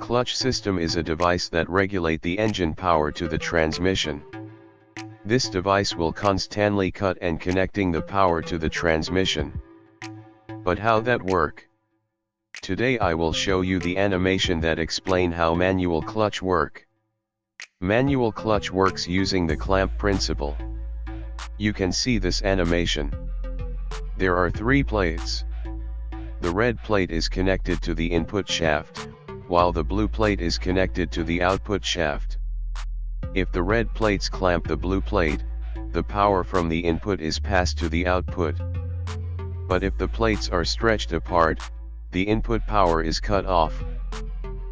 Clutch system is a device that regulate the engine power to the transmission. This device will constantly cut and connecting the power to the transmission. But how that work? Today I will show you the animation that explain how manual clutch work. Manual clutch works using the clamp principle. You can see this animation. There are 3 plates. The red plate is connected to the input shaft, while the blue plate is connected to the output shaft. If the red plates clamp the blue plate, the power from the input is passed to the output. But if the plates are stretched apart, the input power is cut off.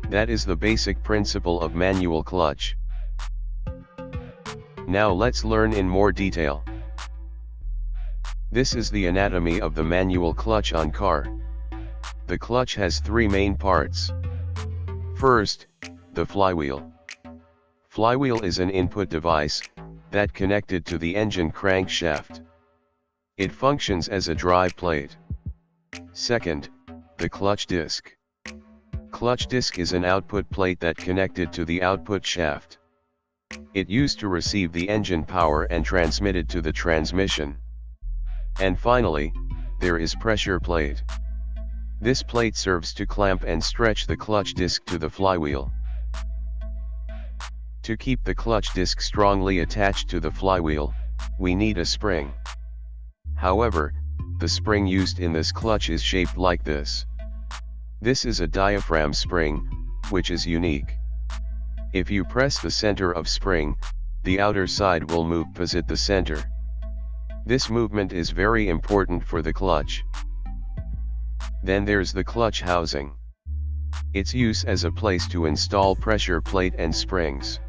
That is the basic principle of manual clutch. Now let's learn in more detail. This is the anatomy of the manual clutch on car. The clutch has 3 main parts. First, the flywheel. Flywheel is an input device that connected to the engine crankshaft. It functions as a drive plate. Second, the clutch disc. Clutch disc is an output plate that connected to the output shaft. It used to receive the engine power and transmitted to the transmission. And finally, there is pressure plate. This plate serves to clamp and stretch the clutch disc to the flywheel. To keep the clutch disc strongly attached to the flywheel, we need a spring. However, the spring used in this clutch is shaped like this. This is a diaphragm spring, which is unique. If you press the center of spring, the outer side will move opposite the center. This movement is very important for the clutch. Then there's the clutch housing. Its use as a place to install pressure plate and springs.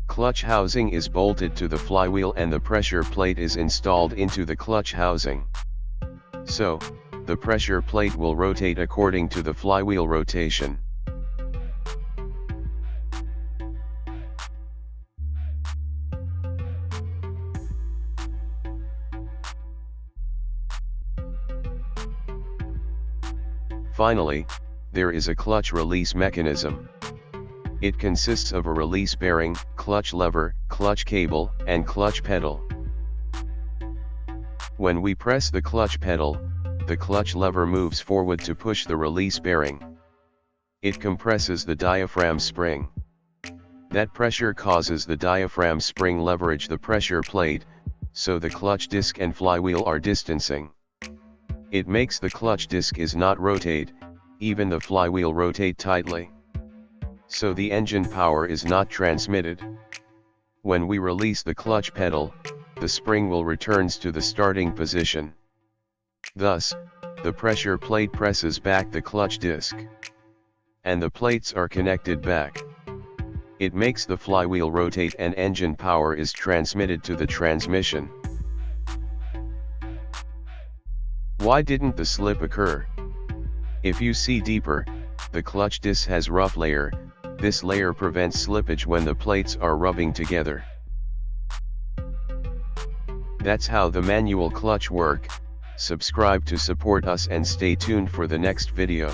Clutch housing is bolted to the flywheel and the pressure plate is installed into the clutch housing. So, the pressure plate will rotate according to the flywheel rotation. Finally, there is a clutch release mechanism. It consists of a release bearing, clutch lever, clutch cable, and clutch pedal. When we press the clutch pedal, the clutch lever moves forward to push the release bearing. It compresses the diaphragm spring. That pressure causes the diaphragm spring leverage the pressure plate, so the clutch disc and flywheel are distancing. It makes the clutch disc is not rotate, even the flywheel rotate tightly. So the engine power is not transmitted. When we release the clutch pedal, the spring will returns to the starting position. Thus, the pressure plate presses back the clutch disc. And the plates are connected back. It makes the flywheel rotate and engine power is transmitted to the transmission. Why didn't the slip occur? If you see deeper, the clutch disc has rough layer. This layer prevents slippage when the plates are rubbing together. That's how the manual clutch work. Subscribe to support us and stay tuned for the next video.